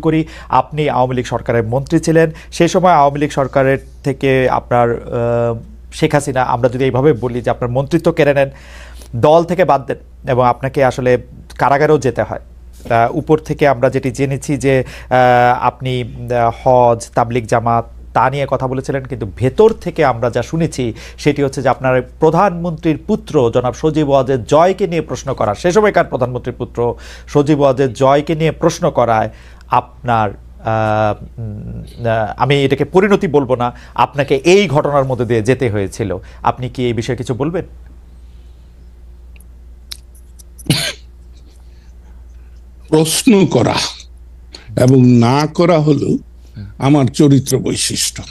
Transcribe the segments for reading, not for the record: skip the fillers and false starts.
করি, আপনি আওয়ামী লীগ সরকারের মন্ত্রী ছিলেন। সেই সময় আওয়ামী লীগ সরকারের থেকে আপনার শেখ হাসিনা, আমরা যদি এইভাবে বলি যে আপনার মন্ত্রিত্ব কেড়ে নেন, দল থেকে বাদ দেন এবং আপনাকে আসলে কারাগারেও যেতে হয়। উপর থেকে আমরা যেটি জেনেছি যে আপনি হজ, তাবলিগ জামাত তা নিয়ে কথা বলেছিলেন, কিন্তু ভেতর থেকে আমরা যা শুনেছি সেটি হচ্ছে যে আপনার প্রধানমন্ত্রীর পুত্র জনাব সজীব ওয়াজেদ জয়কে নিয়ে প্রশ্ন করা, সে সময়কার প্রধানমন্ত্রীর পুত্র সজীব ওয়াজেদ জয়কে নিয়ে প্রশ্ন করায় আপনার, আমি এটাকে পরিণতি বলবো না, আপনাকে এই ঘটনার মধ্যে দিয়ে যেতে হয়েছিল। আপনি কি এই বিষয়ে কিছু বলবেন? প্রশ্ন করা এবং না করা হলো আমার চরিত্র বৈশিষ্ট্য।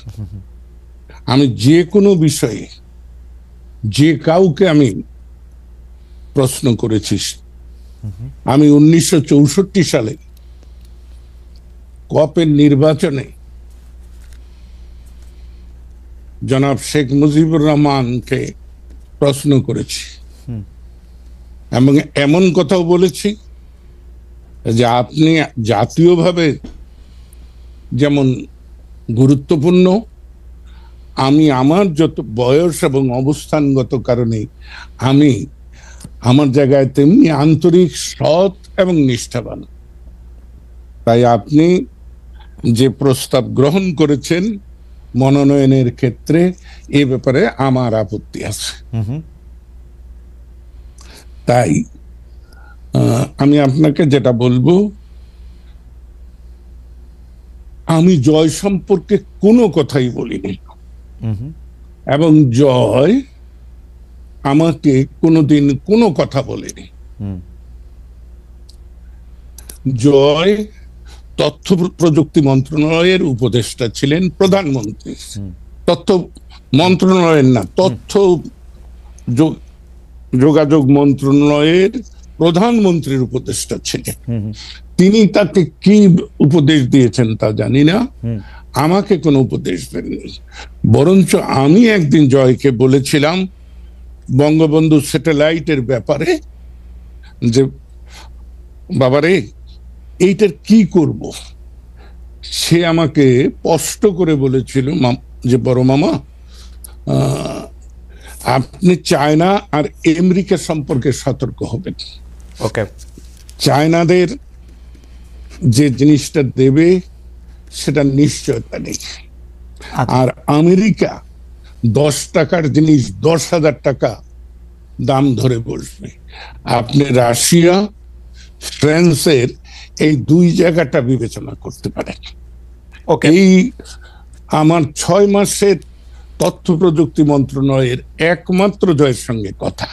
আমি যে কোনো বিষয়ে যে কাউকে আমি প্রশ্ন করেছি। আমি 1964 সালে কপের নির্বাচনে জনাব শেখ মুজিবুর রহমানকে প্রশ্ন করেছি এবং এমন কথাও বলেছি যে আপনি জাতীয়ভাবে যেমন গুরুত্বপূর্ণ, আমি আমার যত বয়স এবং অবস্থানগত কারণে আমি আমার জায়গায় তেমনি আন্তরিক, সৎ এবং নিষ্ঠাবান। তাই আপনি যে প্রস্তাব গ্রহণ করেছেন মনোনয়নের ক্ষেত্রে, এ ব্যাপারে আমার আপত্তি আছে। তাই আমি আপনাকে যেটা বলবো, আমি জয় সম্পর্কে কোনো কথাই বলিনি এবং জয় আমাকে কোনোদিন কোনো কথা বলেনি। জয় তথ্য প্রযুক্তি মন্ত্রণালয়ের উপদেষ্টা ছিলেন, প্রধানমন্ত্রী, তথ্য মন্ত্রণালয়ের না, তথ্য যোগাযোগ মন্ত্রণালয়ের প্রধানমন্ত্রীর উপদেষ্টা ছিলেন। তিনি তাকে কি উপদেশ দিয়েছেন তা জানি না, আমাকে কোনো উপদেশ দেননি। বরঞ্চ আমি একদিন জয়কে বলেছিলাম বঙ্গবন্ধু স্যাটেলাইটের ব্যাপারে যে বাবারে এইটার কি করব। সে আমাকে স্পষ্ট করে বলেছিল যে বড় মামা, আপনি চায়না আর আমেরিকা সম্পর্কে সতর্ক হবেন। ওকে, চায়নাদের যে জিনিসটা দেবে সেটা নিশ্চয়তা নেই, আর আমেরিকা 10 টাকার জিনিস 10,000 টাকা দাম ধরে বসবে। আপনি রাশিয়া, ফ্রান্সের এই দুই জায়গাটা বিবেচনা করতে পারেন। এই আমার 6 মাসের তথ্য প্রযুক্তি মন্ত্রণালয়ের একমাত্র জয়ের সঙ্গে কথা।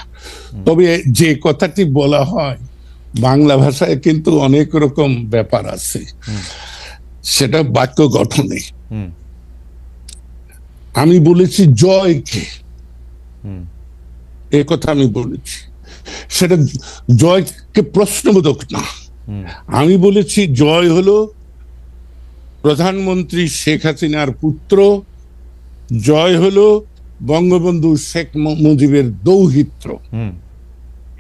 তবে যে কথাটি বলা হয় বাংলা ভাষায় কিন্তু অনেক রকম ব্যাপার আছে, সেটা বাক্য গঠনে। আমি বলেছি জয়কে, এ কথা আমি বলেছি, সেটা জয়কে প্রশ্নবোধক না। আমি বলেছি জয় হলো প্রধানমন্ত্রী শেখ হাসিনার পুত্র, জয় হলো বঙ্গবন্ধু শেখ মুজিবের দৌহিত্র,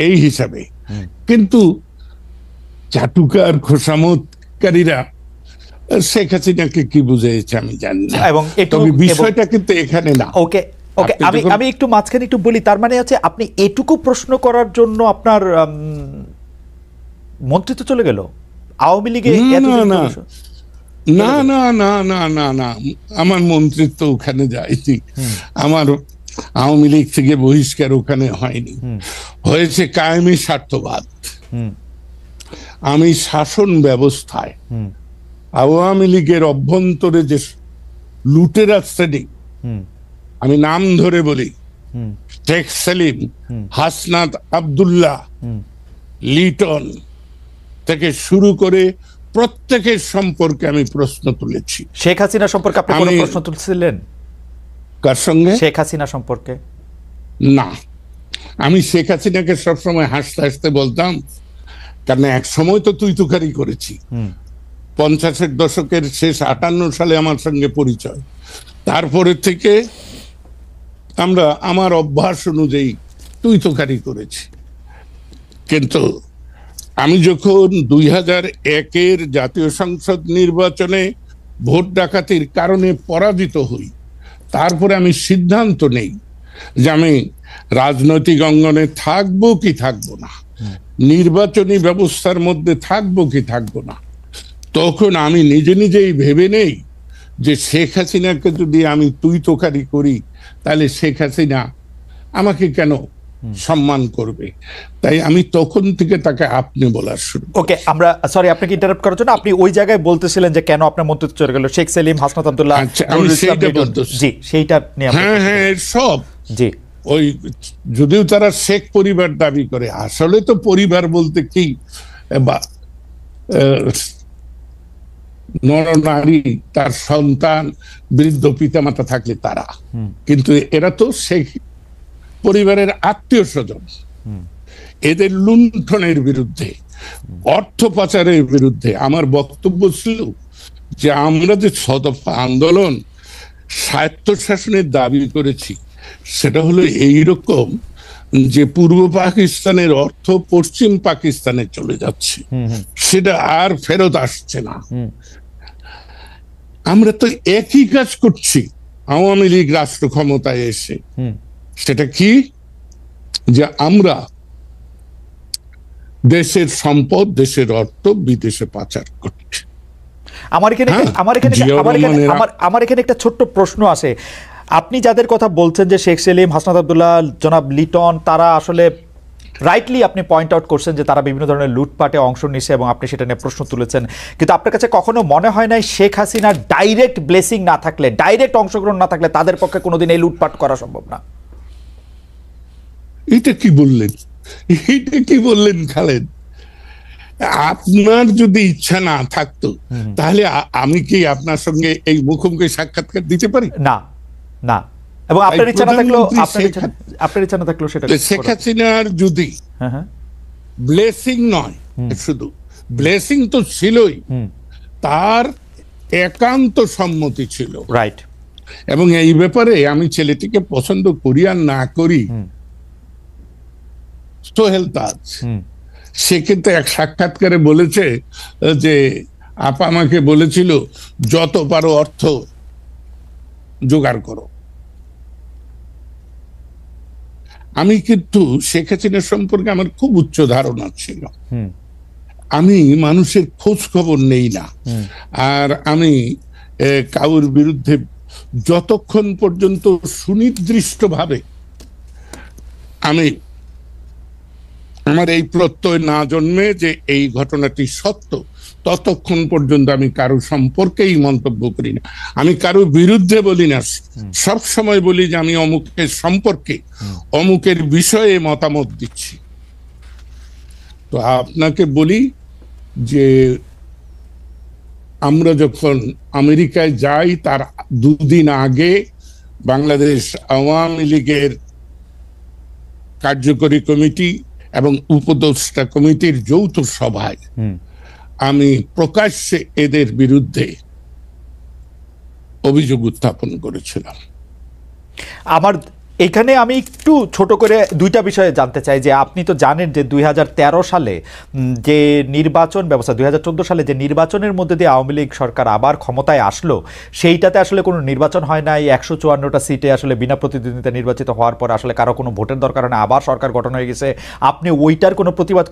এই হিসাবে। কিন্তু চাটুকার খোসামতকারীরা শেখ হাসিনাকে কি বুঝিয়েছে আমি জানি না, এবং তবে বিষয়টা কিন্তু এখানে না। ওকে ওকে, আমি একটু মাঝখানে একটু বলি। তার মানে হচ্ছে আপনি এটুকু প্রশ্ন করার জন্য আপনার মন্ত্রিত্ব চলে গেল আওয়ামী লীগে? না না না না না না, আমার মন্ত্রিত্ব ওখানে যায়নি। আমার আওয়ামী লীগ থেকে বহিষ্কার ওখানে হয়নি, হয়েছে কায়েমি স্বার্থবাদ। আমি শাসন ব্যবস্থায় আওয়ামী লীগের অভ্যন্তরে যে লুটেরা শ্রেণী, আমি নাম ধরে বলি, শেখ সেলিম, হাসনাত আব্দুল্লাহ, লিটন থেকে শুরু করে প্রত্যেকের সম্পর্কে আমি প্রশ্ন তুলেছি। শেখ হাসিনা সম্পর্কে আপনি কোনো প্রশ্ন তুলছিলেন? কার সঙ্গে? শেখ হাসিনা সম্পর্কে না, আমি শেখ হাসিনাকে সবসময় হাসতে হাসতে বলতাম, কারণ এক সময় তো তুই তুকারি করেছি। 50-এর দশকের শেষ 58 সালে আমার সঙ্গে পরিচয়, তারপরে থেকে আমরা আমার অভ্যাস অনুযায়ী তুই তুকারি করেছি। কিন্তু আমি যখন 2001-এর জাতীয় সংসদ নির্বাচনে ভোট ডাকাতির কারণে পরাজিত হই, তারপরে আমি সিদ্ধান্ত নেই যে আমি রাজনৈতিক অঙ্গনে থাকবো কি থাকবো না, নির্বাচনী ব্যবস্থার মধ্যে থাকবো কি থাকবো না, তখন আমি নিজে নিজেই ভেবে নেই যে শেখ হাসিনাকে যদি আমি তুই তোকারি করি তাহলে শেখ হাসিনা আমাকে কেন সম্মান করবে। তাই আমি তখন থেকে তাকে আপনি বলা শুরু। ওকে, আমরা সরি আপনাকে ইন্টারাপ্ট করার জন্য, আপনি ওই জায়গায় বলতেছিলেন যে কেন আপনার মন্তব্য চলে গেল শেখ সেলিম, হাসনাত আব্দুল্লাহ, আচ্ছা, আমি সেইটা বলতেছি। জি সেইটা নিয়ে হ্যাঁ, সব জি ওই, যদিও তারা শেখ পরিবার দাবি করে, আসলে তো পরিবার বলতে কি নরনারী, তার সন্তান, বৃদ্ধ পিতামাতা থাকলে তারা, কিন্তু এরা তো শেখ পরিবারের আত্মীয় স্বজন। এদের লুণ্ঠনের বিরুদ্ধে, অর্থ পাচারের বিরুদ্ধে আমার বক্তব্য ছিল যে আমরা যে ছদফা আন্দোলন স্বায়ত্তশাসনের দাবি করেছি, সেটা হলো এইরকম যে পূর্ব পাকিস্তানের অর্থ পশ্চিম পাকিস্তানে চলে যাচ্ছে, সেটা আর ফেরত আসছে না। আমরা তো একই কাজ করছি আওয়ামী লীগ রাষ্ট্র ক্ষমতায় এসে। সেটা কি? যে আমরা দেশের সম্পদ, দেশের অর্থ বিদেশে পাচার করছি। আমার এখানে একটা ছোট্ট প্রশ্ন আসে। আপনি যাদের কথা বলছেন যে শেখ সেলিম, হাসনাত আব্দুল্লাহ, জনাব লিটন, তারা আসলে রাইটলি আপনি পয়েন্ট আউট করছেন যে তারা বিভিন্ন ধরনের লুটপাটে অংশ নিচ্ছে এবং আপনি সেটা নিয়ে প্রশ্ন তুলেছেন, কিন্তু আপনার কাছে কখনো মনে হয় নাই শেখ হাসিনার ডাইরেক্ট ব্লেসিং না থাকলে, ডাইরেক্ট অংশগ্রহণ না থাকলে তাদের পক্ষে কোনোদিন এই লুটপাট করা সম্ভব না? এটা কি বললেন, এটা কি বললেন খালেদ? আপনার যদি ইচ্ছা না থাকতো তাহলে আমি কি আপনার সঙ্গে এই মুখোমুখি সাক্ষাৎকার দিতে পারি? না, না। এবং আপনার ইচ্ছা না থাকলেও, আপনার ইচ্ছা না থাকলেও সেটা শেখ হাসিনার যদি ব্লেসিং নয়, শুধু ব্লেসিং তো ছিলই, তার একান্ত সম্মতি ছিল, রাইট। এবং এই ব্যাপারে আমি ছেলেটিকে পছন্দ করি আর না করি, সোহেল তাজ সে কিন্তু এক সাক্ষাৎকারে বলেছে যে আপা আমাকে বলেছিল যত পারো অর্থ জোগাড় করো। আমি কিন্তু শেখ হাসিনা সম্পর্কে আমার খুব উচ্চ ধারণা ছিল। আমি মানুষের খোঁজ খবর নেই না, আর আমি কারোর বিরুদ্ধে যতক্ষণ পর্যন্ত সুনির্দিষ্টভাবে আমি আমার এই প্রত্যয় না জন্মে যে এই ঘটনাটি সত্য, ততক্ষণ পর্যন্ত আমি কারো সম্পর্কেই মন্তব্য করি না। আমি কারো বিরুদ্ধে বলি না, সব সময় বলি যে আমি অমুকের সম্পর্কে, অমুকের বিষয়ে মতামত দিচ্ছি। তো আপনাকে বলি যে আমরা যখন আমেরিকায় যাই তার দুদিন আগে বাংলাদেশ আওয়ামী লীগের কার্যকরী কমিটি এবং উপদেষ্টা কমিটির যৌথ সভায় আমি প্রকাশ্যে এদের বিরুদ্ধে অভিযোগ উত্থাপন করেছিলাম। আমার এখানে আমি একটু ছোট করে দুইটা বিষয়ে জানতে চাই যে আপনি তো জানেন যে 2013 সালে যে নির্বাচন ব্যবস্থা, 2014 সালে যে নির্বাচনের মধ্যে দিয়ে আওয়ামী লীগ সরকার আবার ক্ষমতায় আসলো, সেইটাতে আসলে কোনো নির্বাচন হয় নাই। 154টা সিটে আসলে বিনা প্রতিদ্বন্দ্বিতা নির্বাচিত হওয়ার পর আসলে কারো কোনো ভোটের দরকার হয় না, আবার সরকার গঠন হয়ে গেছে। আপনি ওইটার কোনো প্রতিবাদ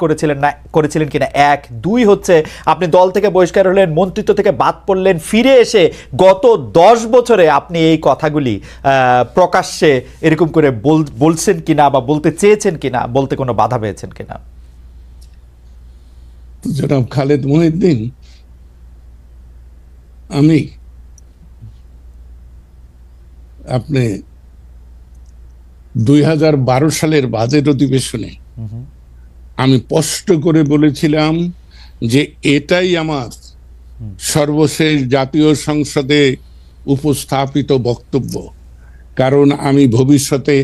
করেছিলেন কিনা? এক। দুই হচ্ছে আপনি দল থেকে বহিষ্কার হলেন, মন্ত্রিত্ব থেকে বাদ পড়লেন, ফিরে এসে গত 10 বছরে আপনি এই কথাগুলি প্রকাশ্যে এরকম করে বলছেন কিনা বা বলতে চেয়েছেন কিনা, বলতে কোনো বাধা পেয়েছেন কিনা? জনাব খালেদ মহিউদ্দিন, আমি আপনি 2012 সালের বাজেট অধিবেশনে আমি স্পষ্ট করে বলেছিলাম যে এটাই আমার সর্বশেষ জাতীয় সংসদে উপস্থাপিত বক্তব্য, কারণ আমি ভবিষ্যতে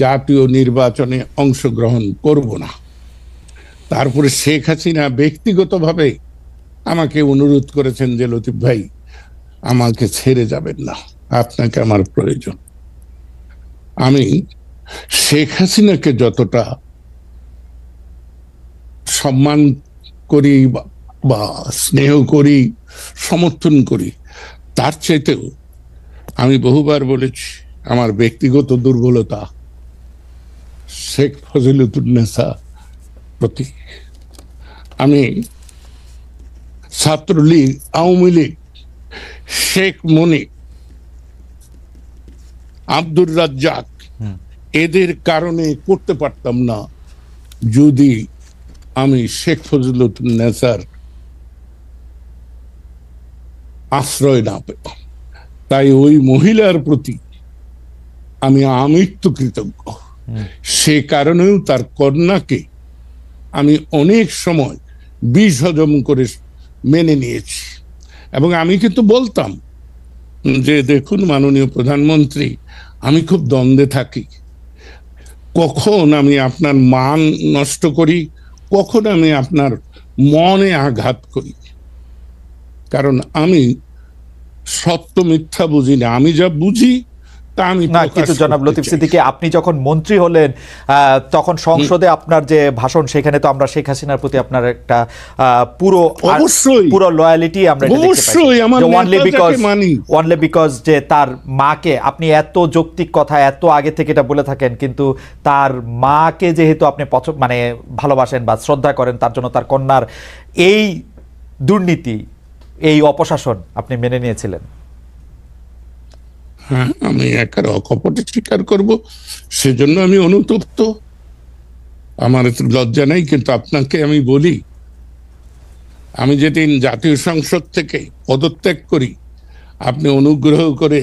জাতীয় নির্বাচনে অংশগ্রহণ করব না। তারপরে শেখ হাসিনা ব্যক্তিগতভাবে আমাকে অনুরোধ করেছেন যে লতিফ ভাই আমাকে ছেড়ে যাবেন না, আপনাকে আমার প্রয়োজন। আমি শেখ হাসিনাকে যতটা সম্মান করি বা স্নেহ করি, সমর্থন করি, তার চাইতেও আমি বহুবার বলেছি আমার ব্যক্তিগত দুর্বলতা শেখ ফজিলতুন্নেসা প্রতি। আমি ছাত্রলীগ, আওয়ামী লীগ, শেখ মনি, আব্দুর রাজ্জাক এদের কারণে করতে পারতাম না যদি আমি শেখ ফজিলতুন্নেসার আশ্রয় না পেতাম। তাই ওই মহিলার প্রতি আমি আমৃত্যু কৃতজ্ঞ। সে কারণেও তার কন্যাকে আমি অনেক সময় বিষ হজম করে মেনে নিয়েছি। এবং আমি কিন্তু বলতাম যে দেখুন মাননীয় প্রধানমন্ত্রী, আমি খুব দ্বন্দ্বে থাকি, কখন আমি আপনার মান নষ্ট করি, কখন আমি আপনার মনে আঘাত করি, কারণ আমি সত্য মিথ্যা বুঝি না, আমি যা বুঝি তা আমি না। কিন্তু জনাব লতিফ সিদ্দিকী, আপনি যখন মন্ত্রী হলেন তখন সংসদে আপনার যে ভাষণ, সেখানে তো আমরা শেখ হাসিনার প্রতি আপনার একটা পুরো লয়ালিটি আমরা অনলি বিকজ যে তার মাকে আপনি এত যৌক্তিক কথা এত আগে থেকে এটা বলে থাকেন, কিন্তু তার মাকে যেহেতু আপনি মানে ভালোবাসেন বা শ্রদ্ধা করেন, তার জন্য তার কন্যার এই দুর্নীতি, এই অপশাসন আপনি মেনে নিয়েছিলেন। হ্যাঁ, আমি একার অকপটে স্বীকার করব, সেজন্য আমি অনুতপ্ত, আমার লজ্জা নেই। কিন্তু আপনাকে আমি বলি, আমি যেদিন জাতীয় সংসদ থেকে পদত্যাগ করি, আপনি অনুগ্রহ করে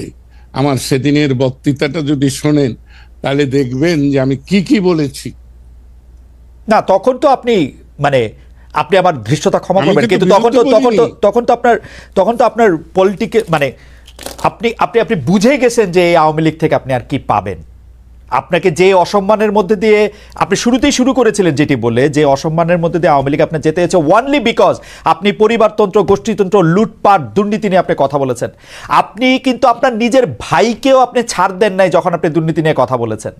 আমার সেদিনের বক্তৃতাটা যদি শোনেন, তাহলে দেখবেন যে আমি কি কি বলেছি। না, তখন তো আপনি মানে আপনি আমার ধৃষ্টতা ক্ষমা করবেন, কিন্তু তখন তো আপনার পলিটিকে মানে আপনি বুঝে গেছেন যে এই আওয়ামী লীগ থেকে আপনি আর কি পাবেন। আপনাকে যে অসম্মানের মধ্যে দিয়ে আপনি শুরুতেই শুরু করেছিলেন, যেটি বলে যে অসম্মানের মধ্যে দিয়ে আওয়ামী লীগ আপনি যেতে হয়েছে ওনলি বিকজ আপনি পরিবারতন্ত্র, গোষ্ঠীতন্ত্র, লুটপাট, দুর্নীতি নিয়ে আপনি কথা বলেছেন। আপনি কিন্তু আপনার নিজের ভাইকেও আপনি ছাড় দেন নাই যখন আপনি দুর্নীতি নিয়ে কথা বলেছেন।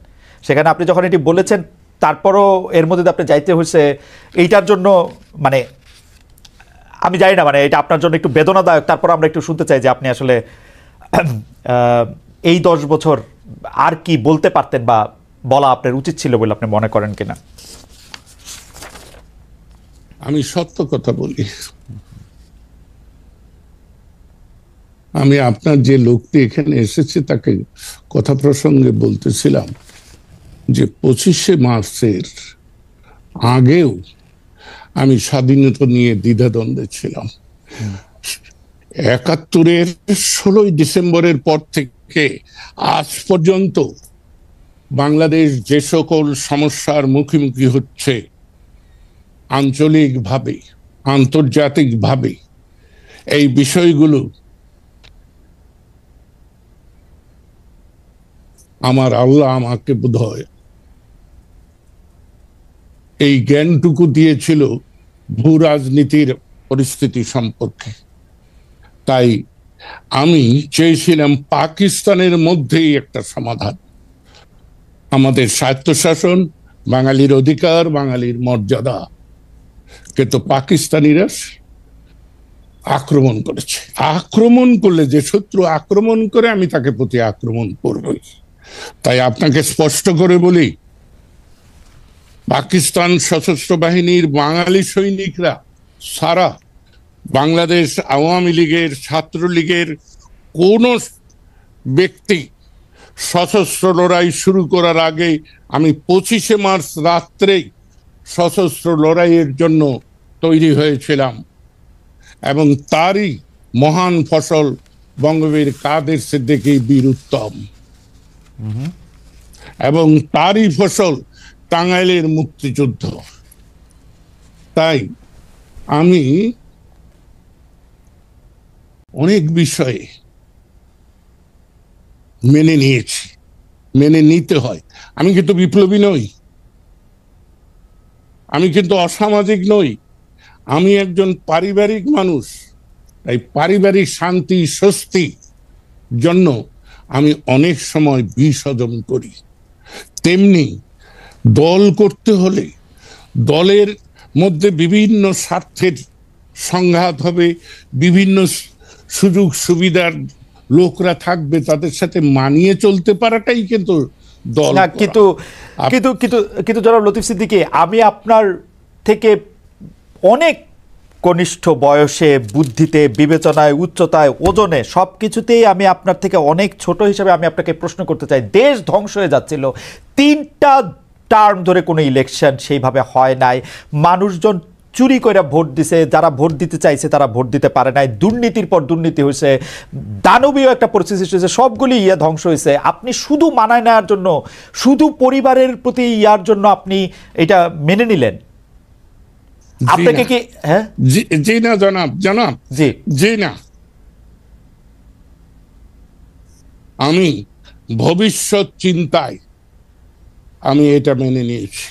সেখানে আপনি যখন এটি বলেছেন, তারপরও এর মধ্যে আপনি যাইতে হয়েছে এইটার জন্য, মানে আমি জানি না, মানে এটা আপনার জন্য একটু বেদনাদায়ক। তারপর আমরা একটু শুনতে চাই যে আপনি আসলে এই 10 বছর আর কি বলতে পারতেন বা বলা আপনার উচিত ছিল বলে আপনি মনে করেন কিনা। আমি সত্য কথা বলি। আমি আপনার যে লোকটি এখানে এসেছে তাকে কথা প্রসঙ্গে বলতেছিলাম যে 25শে মার্চের আগেও আমি স্বাধীনতা নিয়ে দ্বিধাদ্বন্দ্বে ছিলাম। 71-এর 16ই ডিসেম্বরের পর থেকে আজ পর্যন্ত বাংলাদেশ যে সকল সমস্যার মুখোমুখি হচ্ছে, আঞ্চলিকভাবে, আন্তর্জাতিকভাবে, এই বিষয়গুলো আমার আল্লাহ আমাকে বোধহয় এই জ্ঞানটুকু দিয়েছিল ভূ রাজনীতির পরিস্থিতি সম্পর্কে। তাই আমি চেয়েছিলাম পাকিস্তানের মধ্যেই একটা সমাধান, আমাদের স্বায়ত্তশাসন, বাঙালির অধিকার, বাঙালির মর্যাদা। কিন্তু পাকিস্তানিরা আক্রমণ করেছে। আক্রমণ করলে, যে শত্রু আক্রমণ করে, আমি তাকে প্রতি আক্রমণ করবই। তাই আপনাকে স্পষ্ট করে বলি, পাকিস্তান সশস্ত্র বাহিনীর বাঙালি সৈনিকরা সারা বাংলাদেশ আওয়ামী লীগের, ছাত্রলীগের কোন ব্যক্তি সশস্ত্র লড়াই শুরু করার আগে আমি 25শে মার্চ রাত্রেই সশস্ত্র লড়াইয়ের জন্য তৈরি হয়েছিলাম। এবং তারই মহান ফসল বঙ্গবীর কাদের সিদ্দিকী বীর উত্তম, এবং তারই ফসল টাঙ্গাইলের মুক্তিযুদ্ধ। তাই আমি অনেক বিষয়ে মেনে নিয়েছি, মেনে নিতে হয়। আমি কিন্তু বিপ্লবী নই, আমি কিন্তু অসামাজিক নই, আমি একজন পারিবারিক মানুষ। তাই পারিবারিক শান্তি স্বস্তি জন্য আমি অনেক সময় বিষ হজম করি। তেমনি দল করতে হলে দলের মধ্যে বিভিন্ন স্বার্থের সংঘাত হবে, বিভিন্ন সুযোগ সুবিধার লোকরা থাকবে, তাদের সাথে মানিয়ে চলতে পারাটাই কিন্তু দল না, করা। কিন্তু কিন্তু কিন্তু কিন্তু জনাব লতিফ সিদ্দিকী, আমি আপনার থেকে অনেক কনিষ্ঠ বয়সে, বুদ্ধিতে, বিবেচনায়, উচ্চতায়, ওজনে, সব কিছুতেই আমি আপনার থেকে অনেক ছোট হিসেবে আমি আপনাকে প্রশ্ন করতে চাই। দেশ ধ্বংস হয়ে যাচ্ছিল, 3টা টার্ম ধরে কোনো ইলেকশন সেইভাবে হয় নাই, মানুষজন চুরি করে ভোট দিছে, যারা ভোট দিতে চাইছে তারা ভোট দিতে পারে নাই, দুর্নীতির পর দুর্নীতি হয়েছে, দানবীয় একটা পরিস্থিতি সৃষ্টি হয়েছে, সবগুলি ধ্বংস হয়েছে। আপনি শুধু মানায় নেওয়ার জন্য, শুধু পরিবারের প্রতি ইয়ার জন্য আপনি এটা মেনে নিলেন? আপনাকে কি হ্যাঁ জি না জনাব, জি জি না, আমি ভবিষ্যৎ চিন্তায় আমি এটা মেনে নিয়েছি।